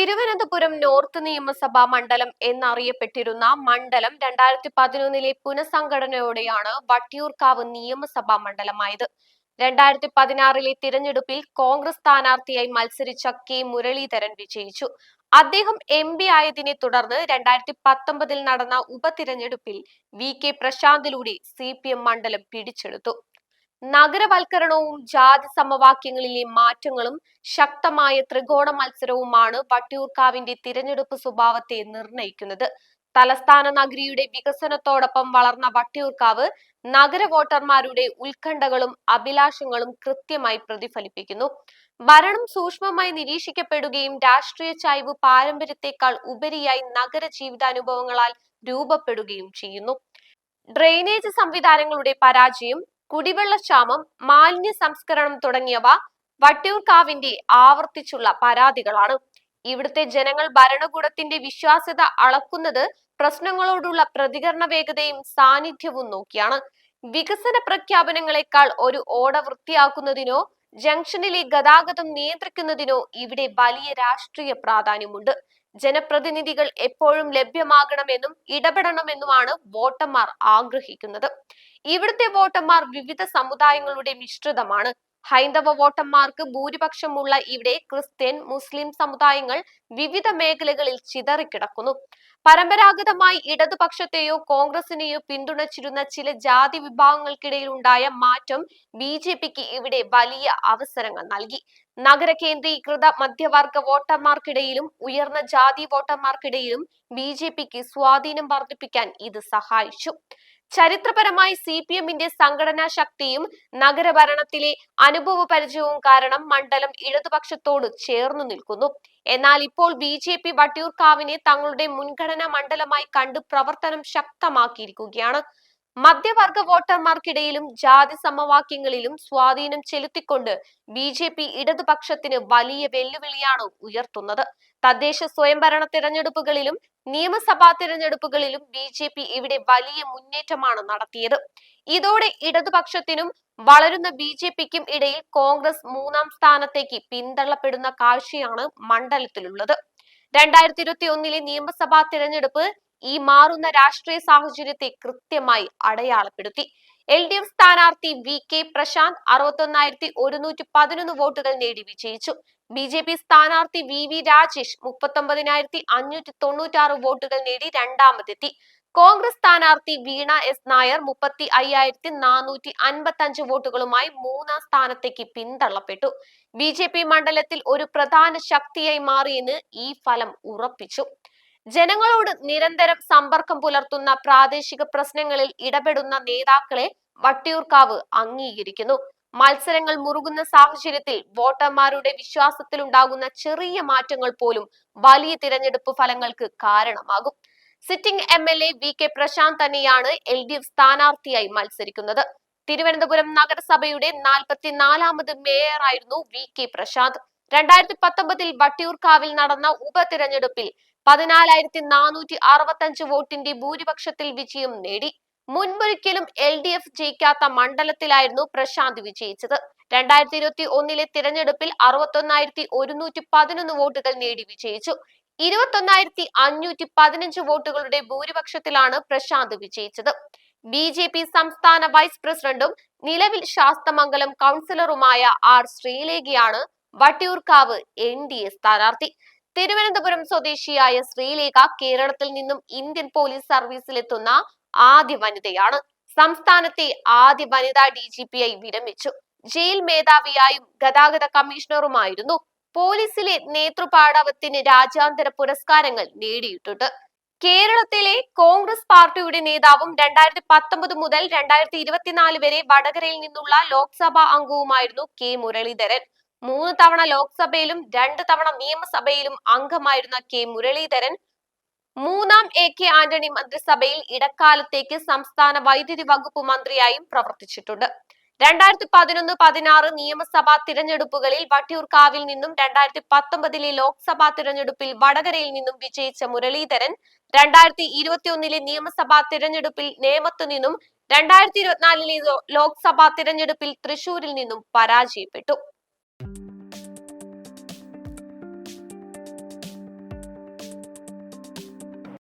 Thiruvananthapuram north നിയമസഭാ മണ്ഡലം എന്നറിയപ്പെട്ടിരുന്ന മണ്ഡലം 2011 പുനഃസംഘടനയോടെയാണ് വട്ടിയൂർക്കാവ് നിയമസഭാ മണ്ഡലമായത്. 2016 തിരഞ്ഞെടുപ്പിൽ കോൺഗ്രസ് സ്ഥാനാർത്ഥിയായി മത്സരിച്ച കെ മുരളീധരൻ വിജയിച്ചു. അദ്ദേഹം MP ആയതിനെ തുടർന്ന് 2019 നടന്ന ഉപതിരഞ്ഞെടുപ്പിൽ VK പ്രശാന്തിലൂടെ CPM മണ്ഡലം പിടിച്ചെടുത്തു. നഗരവൽക്കരണവും ജാതി സമവാക്യങ്ങളിലെ മാറ്റങ്ങളും ശക്തമായ ത്രികോണ മത്സരവുമാണ് വട്ടിയൂർക്കാവിന്റെ തിരഞ്ഞെടുപ്പ് സ്വഭാവത്തെ നിർണയിക്കുന്നത്. തലസ്ഥാന നഗരിയുടെ വികസനത്തോടൊപ്പം വളർന്ന വട്ടിയൂർക്കാവ് നഗര വോട്ടർമാരുടെ ഉത്കണ്ഠകളും അഭിലാഷങ്ങളും കൃത്യമായി പ്രതിഫലിപ്പിക്കുന്നു. ഭരണം സൂക്ഷ്മമായി നിരീക്ഷിക്കപ്പെടുകയും രാഷ്ട്രീയ ചായ്വ് പാരമ്പര്യത്തെക്കാൾ ഉപരിയായി നഗര ജീവിതാനുഭവങ്ങളാൽ രൂപപ്പെടുകയും ചെയ്യുന്നു. ഡ്രെയിനേജ് സംവിധാനങ്ങളുടെ പരാജയം, കുടിവെള്ളക്ഷാമം, മാലിന്യ സംസ്കരണം തുടങ്ങിയവ വട്ടിയൂർക്കാവിന്റെ ആവർത്തിച്ചുള്ള പരാതികളാണ്. ഇവിടുത്തെ ജനങ്ങൾ ഭരണകൂടത്തിന്റെ വിശ്വാസ്യത അളക്കുന്നത് പ്രശ്നങ്ങളോടുള്ള പ്രതികരണ വേഗതയും സാന്നിധ്യവും നോക്കിയാണ്. വികസന പ്രഖ്യാപനങ്ങളെക്കാൾ ഒരു ഓട വൃത്തിയാക്കുന്നതിനോ ജംഗ്ഷനിലെ ഗതാഗതം നിയന്ത്രിക്കുന്നതിനോ ഇവിടെ വലിയ രാഷ്ട്രീയ പ്രാധാന്യമുണ്ട്. ജനപ്രതിനിധികൾ എപ്പോഴും ലഭ്യമാകണമെന്നും ഇടപെടണമെന്നുമാണ് വോട്ടർമാർ ആഗ്രഹിക്കുന്നത്. ഇവിടുത്തെ വോട്ടർമാർ വിവിധ സമുദായങ്ങളുടെ മിശ്രിതമാണ്. ഹൈന്ദവ വോട്ടർമാർക്ക് ഭൂരിപക്ഷമുള്ള ഇവിടെ ക്രിസ്ത്യൻ, മുസ്ലിം സമുദായങ്ങൾ വിവിധ മേഖലകളിൽ ചിതറിക്കിടക്കുന്നു. പരമ്പരാഗതമായി ഇടതുപക്ഷത്തെയോ കോൺഗ്രസിനെയോ പിന്തുണച്ചിരുന്ന ചില ജാതി വിഭാഗങ്ങൾക്കിടയിൽ ഉണ്ടായ മാറ്റം BJPക്ക് ഇവിടെ വലിയ അവസരങ്ങൾ നൽകി. നഗര കേന്ദ്രീകൃത മധ്യവർഗ വോട്ടർമാർക്കിടയിലും ഉയർന്ന ജാതി വോട്ടർമാർക്കിടയിലും BJPക്ക് സ്വാധീനം വർദ്ധിപ്പിക്കാൻ ഇത് സഹായിച്ചു. ചരിത്രപരമായി CPMന്റെ സംഘടനാ ശക്തിയും നഗരഭരണത്തിലെ അനുഭവ പരിചയവും കാരണം മണ്ഡലം ഇടതുപക്ഷത്തോട് ചേർന്നു നിൽക്കുന്നു. എന്നാൽ ഇപ്പോൾ BJP വട്ടിയൂർക്കാവിനെ തങ്ങളുടെ മുൻഗണനാ മണ്ഡലമായി കണ്ട് പ്രവർത്തനം ശക്തമാക്കിയിരിക്കുകയാണ്. മധ്യവർഗ വോട്ടർമാർക്കിടയിലും ജാതി സമവാക്യങ്ങളിലും സ്വാധീനം ചെലുത്തിക്കൊണ്ട് BJP ഇടതുപക്ഷത്തിന് വലിയ വെല്ലുവിളിയാണ് ഉയർത്തുന്നത്. തദ്ദേശ സ്വയംഭരണ തിരഞ്ഞെടുപ്പുകളിലും നിയമസഭാ തിരഞ്ഞെടുപ്പുകളിലും BJP ഇവിടെ വലിയ മുന്നേറ്റമാണ് നടത്തിയത്. ഇതോടെ ഇടതുപക്ഷത്തിനും വളരുന്ന BJPക്കും ഇടയിൽ കോൺഗ്രസ് 3ാം സ്ഥാനത്തേക്ക് പിന്തള്ളപ്പെടുന്ന കാഴ്ചയാണ് മണ്ഡലത്തിലുള്ളത്. 2021 നിയമസഭാ തിരഞ്ഞെടുപ്പ് ഈ മാറുന്ന രാഷ്ട്രീയ സാഹചര്യത്തെ കൃത്യമായി അടയാളപ്പെടുത്തി. LDF സ്ഥാനാർത്ഥി VK പ്രശാന്ത് 61,111 വോട്ടുകൾ നേടി വിജയിച്ചു. BJP സ്ഥാനാർത്ഥി VV രാജേഷ് 39,596 വോട്ടുകൾ നേടി രണ്ടാമതെത്തി. കോൺഗ്രസ് സ്ഥാനാർത്ഥി വീണ S നായർ 35,455 വോട്ടുകളുമായി 3ാം സ്ഥാനത്തേക്ക് പിന്തള്ളപ്പെട്ടു. BJP മണ്ഡലത്തിൽ ഒരു പ്രധാന ശക്തിയായി മാറിയെന്ന് ഈ ഫലം ഉറപ്പിച്ചു. ജനങ്ങളോട് നിരന്തരം സമ്പർക്കം പുലർത്തുന്ന, പ്രാദേശിക പ്രശ്നങ്ങളിൽ ഇടപെടുന്ന നേതാക്കളെ വട്ടിയൂർക്കാവ് അംഗീകരിക്കുന്നു. മത്സരങ്ങൾ മുറുകുന്ന സാഹചര്യത്തിൽ വോട്ടർമാരുടെ വിശ്വാസത്തിലുണ്ടാകുന്ന ചെറിയ മാറ്റങ്ങൾ പോലും വലിയ തിരഞ്ഞെടുപ്പ് ഫലങ്ങൾക്ക് കാരണമാകും. സിറ്റിംഗ് MLA VK പ്രശാന്ത് തന്നെയാണ് LDF സ്ഥാനാർത്ഥിയായി മത്സരിക്കുന്നത്. തിരുവനന്തപുരം നഗരസഭയുടെ 44ാമത് മേയറായിരുന്നു VK പ്രശാന്ത്. 2019 വട്ടിയൂർക്കാവിൽ നടന്ന ഉപതിരഞ്ഞെടുപ്പിൽ 14,465 വോട്ടിന്റെ ഭൂരിപക്ഷത്തിൽ വിജയം നേടി. മുൻപൊരിക്കലും LDF ജയിക്കാത്ത മണ്ഡലത്തിലായിരുന്നു പ്രശാന്ത് വിജയിച്ചത്. 2021 തിരഞ്ഞെടുപ്പിൽ 61,111 വോട്ടുകൾ നേടി വിജയിച്ചു. 21,515 വോട്ടുകളുടെ ഭൂരിപക്ഷത്തിലാണ് പ്രശാന്ത് വിജയിച്ചത്. BJP സംസ്ഥാന വൈസ് പ്രസിഡന്റും നിലവിൽ ശാസ്തമംഗലം കൗൺസിലറുമായ R ശ്രീലേഖയാണ് വട്ടിയൂർക്കാവ് NDA സ്ഥാനാർത്ഥി. തിരുവനന്തപുരം സ്വദേശിയായ ശ്രീലേഖ കേരളത്തിൽ നിന്നും ഇന്ത്യൻ പോലീസ് സർവീസിലെത്തുന്ന ആദ്യ വനിതയാണ്. സംസ്ഥാനത്തെ ആദ്യ വനിതാ DGPയായി വിരമിച്ചു. ജയിൽ മേധാവിയായും ഗതാഗത കമ്മീഷണറുമായിരുന്നു. പോലീസിലെ നേതൃപാടവത്തിന് രാജ്യാന്തര പുരസ്കാരങ്ങൾ നേടിയിട്ടുണ്ട്. കേരളത്തിലെ കോൺഗ്രസ് പാർട്ടിയുടെ നേതാവും 2019 മുതൽ 2024 വരെ വടകരയിൽ നിന്നുള്ള ലോക്സഭാ അംഗവുമായിരുന്നു K മുരളീധരൻ. 3 തവണ ലോക്സഭയിലും 2 തവണ നിയമസഭയിലും അംഗമായിരുന്ന K മുരളീധരൻ 3ാം AK ആന്റണി മന്ത്രിസഭയിൽ ഇടക്കാലത്തേക്ക് സംസ്ഥാന വൈദ്യുതി വകുപ്പ് മന്ത്രിയായും പ്രവർത്തിച്ചിട്ടുണ്ട്. 2011-16 നിയമസഭാ തിരഞ്ഞെടുപ്പുകളിൽ വട്ടിയൂർക്കാവിൽ നിന്നും 2019 ലോക്സഭാ തിരഞ്ഞെടുപ്പിൽ വടകരയിൽ നിന്നും വിജയിച്ച മുരളീധരൻ 2021 നിയമസഭാ തിരഞ്ഞെടുപ്പിൽ നേമത്തു നിന്നും 2024 ലോക്സഭാ തിരഞ്ഞെടുപ്പിൽ തൃശൂരിൽ നിന്നും പരാജയപ്പെട്ടു.